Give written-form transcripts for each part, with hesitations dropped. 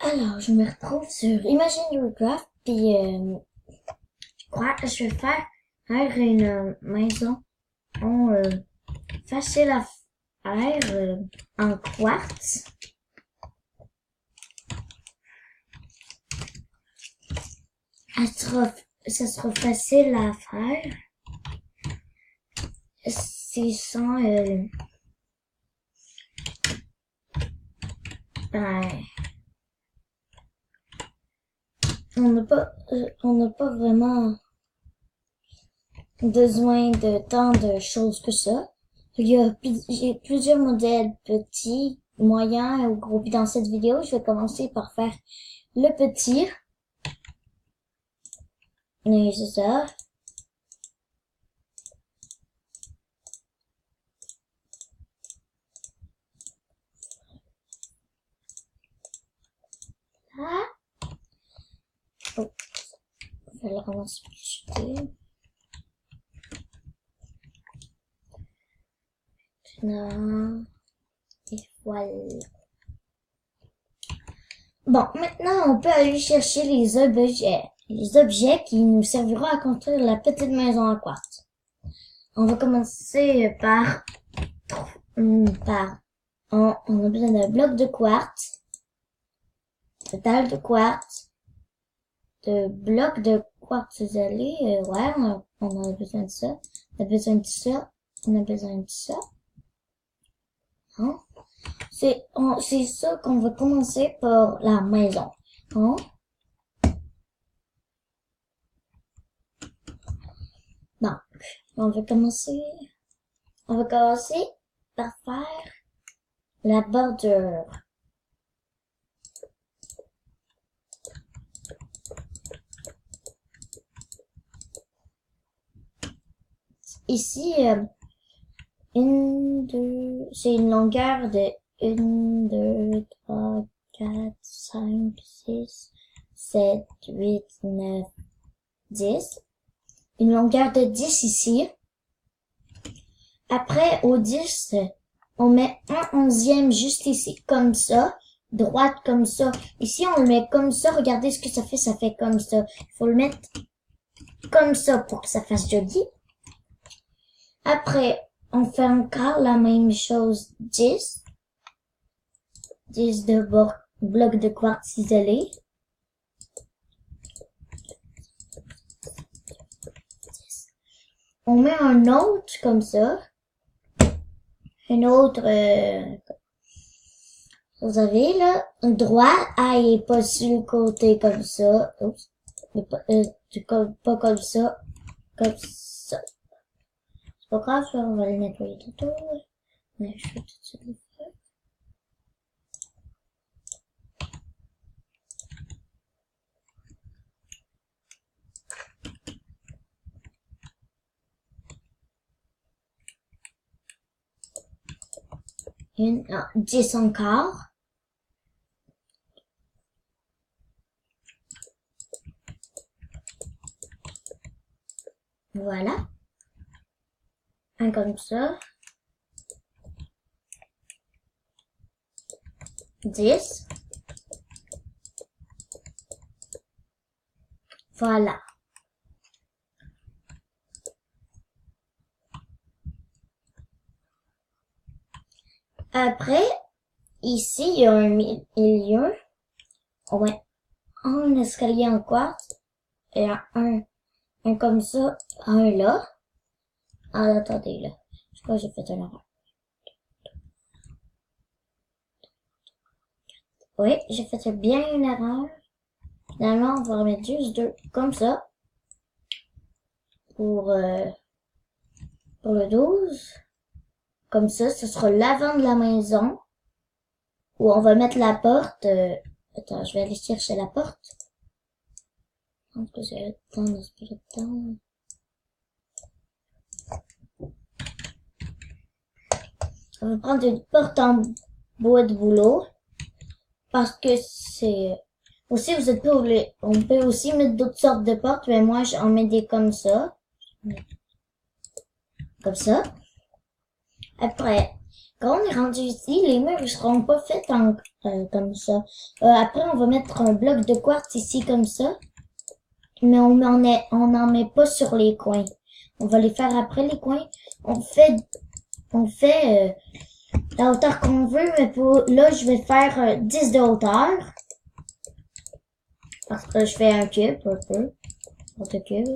Alors, je me retrouve sur Imagine puis je crois que je vais faire une maison facile à faire en quartz. Ça sera facile à faire. C'est sans ben, on n'a pas vraiment besoin de tant de choses que ça. J'ai plusieurs modèles petits, moyens ou gros. Puis dans cette vidéo, je vais commencer par faire le petit. Et c'est ça. Là. Oh, je vais le ramasser pour jeter. Maintenant, et voilà. Bon, maintenant, on peut aller chercher les objets. Les objets qui nous serviront à construire la petite maison en quartz. On va commencer on a besoin d'un bloc de quartz, de dalles de quartz, de blocs de quartz isolé, ouais, on a besoin de ça. On a besoin de ça. On a besoin de ça. Hein? C'est ça qu'on va commencer pour la maison. Hein? Donc, on va commencer par faire la bordure. Ici, c'est une longueur de 1, 2, 3, 4, 5, 6, 7, 8, 9, 10. Une longueur de 10 ici. Après, au 10, on met un 11e juste ici, comme ça, droite comme ça. Ici, on le met comme ça. Regardez ce que ça fait comme ça. Il faut le mettre comme ça pour que ça fasse joli. Après, on fait encore la même chose, 10. 10 de blocs de quartz isolé. On met un autre comme ça. Un autre, vous avez là, droit, et pas sur le côté comme ça. Oups. Pas comme ça. Comme ça. C'est pas grave, ça, on va le nettoyer tout autour. Mais je vais tout de suite le faire. Une, 10 encore. Voilà. Un comme ça. 10. Voilà. Après, ici, il y a un milieu. Ouais. Un escalier en quartz. Et un comme ça. Un là. Ah, attendez, là. Je crois que j'ai fait une erreur. Oui, j'ai fait bien une erreur. Finalement, on va remettre juste 2 comme ça. Pour le 12. Comme ça, ce sera l'avant de la maison. Où on va mettre la porte. Attends, je vais aller chercher la porte. Je pense que j'ai le temps de se le temps. On va prendre une porte en bois de bouleau. Parce que c'est... Aussi, vous êtes pas obligé. On peut aussi mettre d'autres sortes de portes, mais moi, j'en mets des comme ça. Comme ça. Après, quand on est rendu ici, les murs ils seront pas faits comme ça. Après, on va mettre un bloc de quartz ici comme ça, mais on n'en met pas sur les coins. On va les faire après les coins. On fait la hauteur qu'on veut, mais pour là, je vais faire 10 de hauteur. Parce que je fais un cube, un peu. Un cube.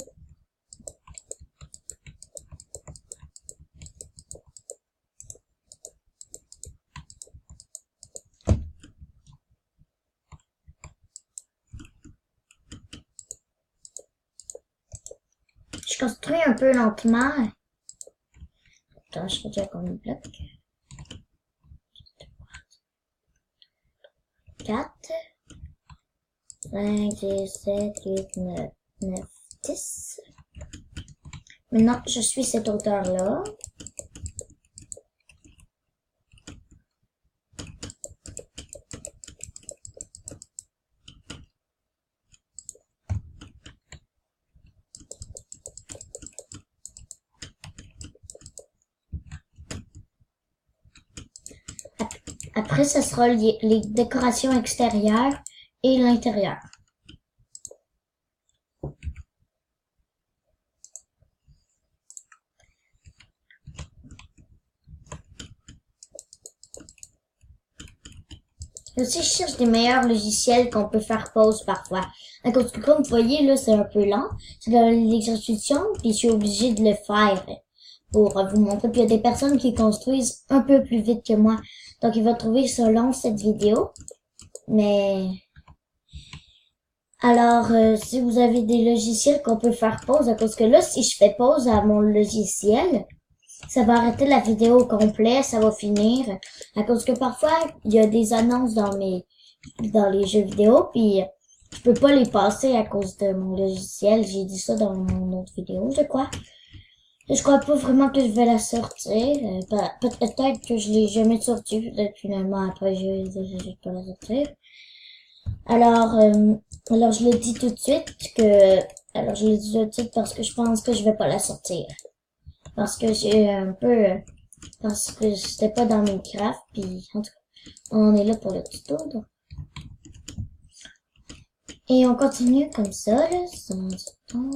Je construis un peu lentement. Attends, je fais déjà combien de blocs? 4, 5, 6, 7, 8, 9, 9, 10. Maintenant, je suis cette hauteur-là. Après, ce sera les décorations extérieures et l'intérieur. Et aussi, je cherche des meilleurs logiciels qu'on peut faire pause parfois. À cause que, comme vous voyez, là, c'est un peu lent. C'est de l'exécution, puis je suis obligée de le faire pour vous montrer. Puis il y a des personnes qui construisent un peu plus vite que moi. Donc, il va trouver ça long, cette vidéo. Mais, alors, si vous avez des logiciels qu'on peut faire pause, à cause que là, si je fais pause à mon logiciel, ça va arrêter la vidéo au complet, ça va finir. À cause que parfois, il y a des annonces dans les jeux vidéo, puis je peux pas les passer à cause de mon logiciel. J'ai dit ça dans mon autre vidéo, je crois. Je crois pas vraiment que je vais la sortir. Peut-être que je l'ai jamais sortie. Peut-être finalement après je vais pas la sortir. Alors je le dis tout de suite je le dis tout de suite parce que je pense que je vais pas la sortir. Parce que parce que c'était pas dans Minecraft, puis en tout cas, on est là pour le tuto, donc. Et on continue comme ça, là, sans du temps.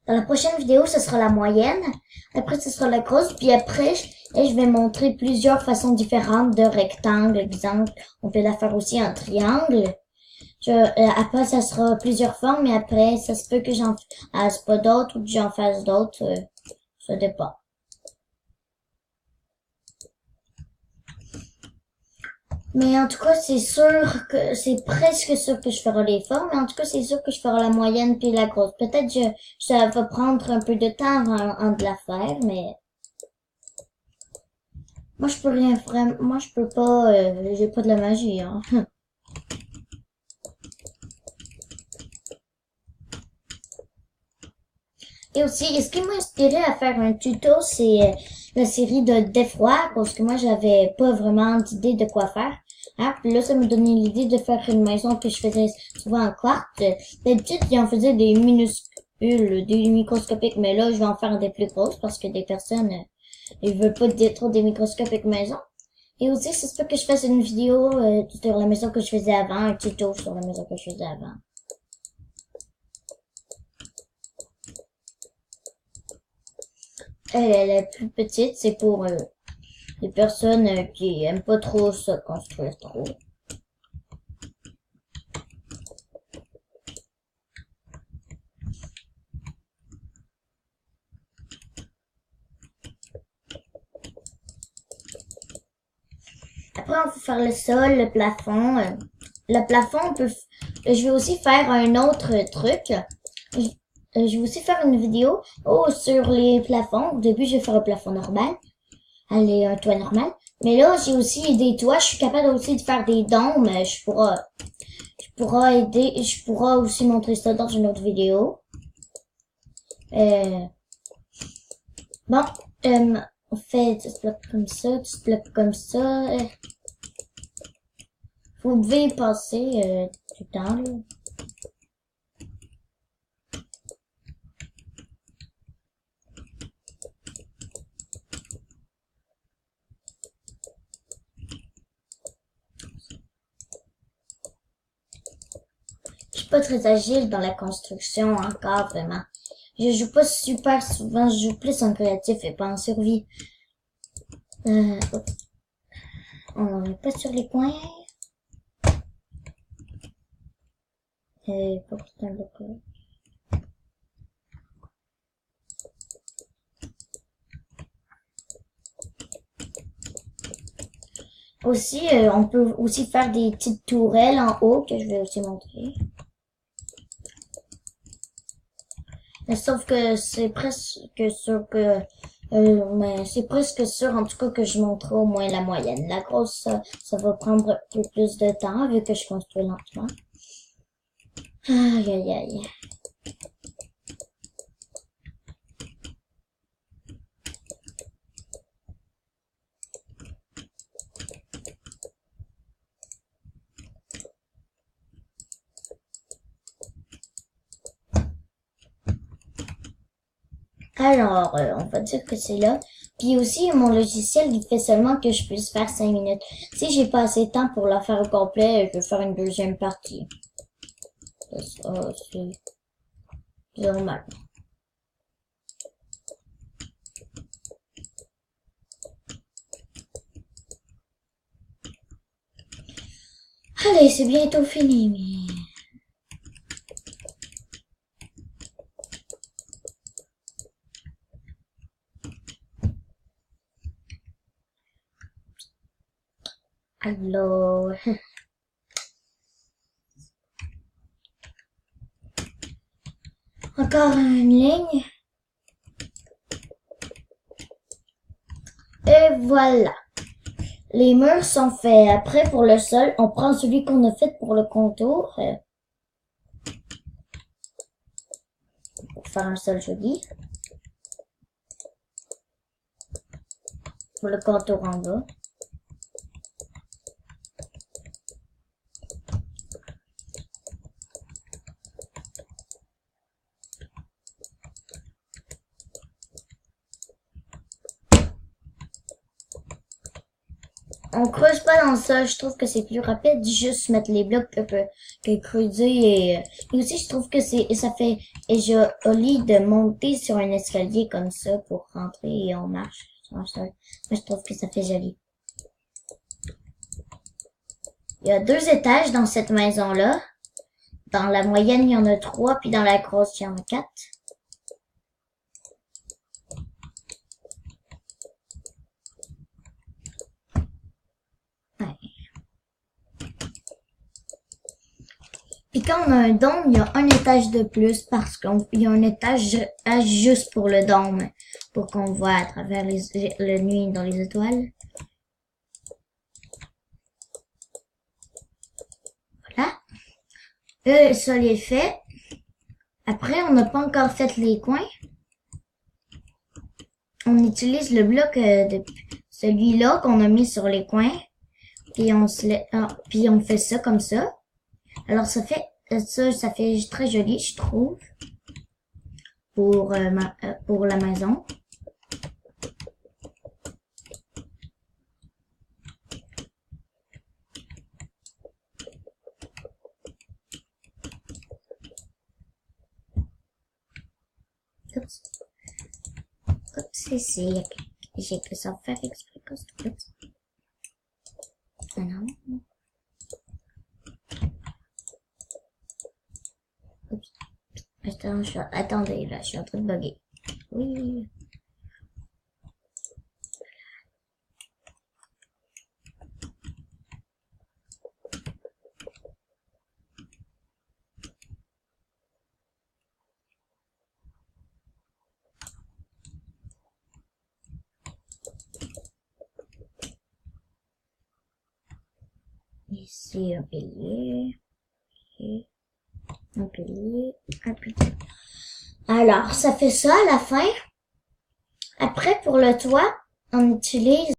Dans la prochaine vidéo, ce sera la moyenne. Après, ce sera la grosse. Puis après, je vais montrer plusieurs façons différentes de rectangles. Exemple, on peut la faire aussi en triangle. Après, ça sera plusieurs formes. Mais après, ça se peut que j'en fasse pas d'autres ou que j'en fasse d'autres. Ça dépend. Mais en tout cas, c'est sûr que c'est presque sûr que je ferai les formes. Mais en tout cas, c'est sûr que je ferai la moyenne puis la grosse. Peut-être que ça va prendre un peu de temps avant de la faire, mais moi je peux rien vraiment. Moi je peux pas. J'ai pas de la magie, hein. Et aussi, ce qui m'a inspiré à faire un tuto, c'est la série de Défroid, parce que moi j'avais pas vraiment d'idée de quoi faire. Ah, puis là, ça m'a donné l'idée de faire une maison que je faisais souvent en quartz. D'habitude, j'en faisais des minuscules, des microscopiques, mais là, je vais en faire des plus grosses parce que des personnes, ils veulent pas trop des microscopiques maison. Et aussi, c'est ça que je fasse une vidéo sur la maison que je faisais avant, un tuto sur la maison que je faisais avant. Elle est plus petite, c'est pour les personnes qui aiment pas trop se construire trop. Après, on peut faire le sol, le plafond. Le plafond, je vais aussi faire un autre truc. Je vais aussi faire une vidéo sur les plafonds. Au début, je vais faire un plafond normal. Allez, un toit normal. Mais là, j'ai aussi des toits. Je suis capable aussi de faire des dômes. Je pourrai aussi montrer ça dans une autre vidéo. Euh, bon, on fait 10 blocs comme ça, 10 blocs comme ça. Vous devez y passer du temps, là. Je suis pas très agile dans la construction encore, vraiment. Je joue pas super souvent, je joue plus en créatif et pas en survie. On n'est pas sur les coins. Pas putain de bloc. Aussi, on peut aussi faire des petites tourelles en haut que je vais aussi montrer. Mais sauf que c'est presque sûr que mais c'est presque sûr en tout cas que je montrerai au moins la moyenne. La grosse, ça va prendre un peu plus de temps vu que je construis lentement. Aïe aïe aïe. Alors, on va dire que c'est là. Puis aussi, mon logiciel, il fait seulement que je puisse faire 5 minutes. Si j'ai pas assez de temps pour la faire au complet, je vais faire une deuxième partie. Ça, c'est normal. Allez, c'est bientôt fini, mais... Alors... Encore une ligne. Et voilà. Les murs sont faits. Après, pour le sol, on prend celui qu'on a fait pour le contour. Pour faire un sol joli. Pour le contour en bas. On creuse pas dans le sol, je trouve que c'est plus rapide juste mettre les blocs que creuser et aussi je trouve que ça fait joli de monter sur un escalier comme ça pour rentrer et on marche sur un sol. Moi je trouve que ça fait joli. Il y a 2 étages dans cette maison-là. Dans la moyenne, il y en a 3, puis dans la grosse, il y en a 4. Puis quand on a un dôme, il y a un étage de plus parce qu'il y a un étage juste pour le dôme, pour qu'on voit à travers la nuit dans les étoiles. Voilà. Le sol est fait. Après, on n'a pas encore fait les coins. On utilise le bloc de celui-là qu'on a mis sur les coins. Puis puis on fait ça comme ça. Alors ça fait très joli, je trouve, pour la maison. Oups. Oups, ici, j'ai que ça faire exprès. Oups. Ah non. Oups. Attendez, là, je suis en train de bugger. Oui. Ici, un pilier. Et un pilier. Un pilier. Alors, ça fait ça à la fin. Après, pour le toit, on utilise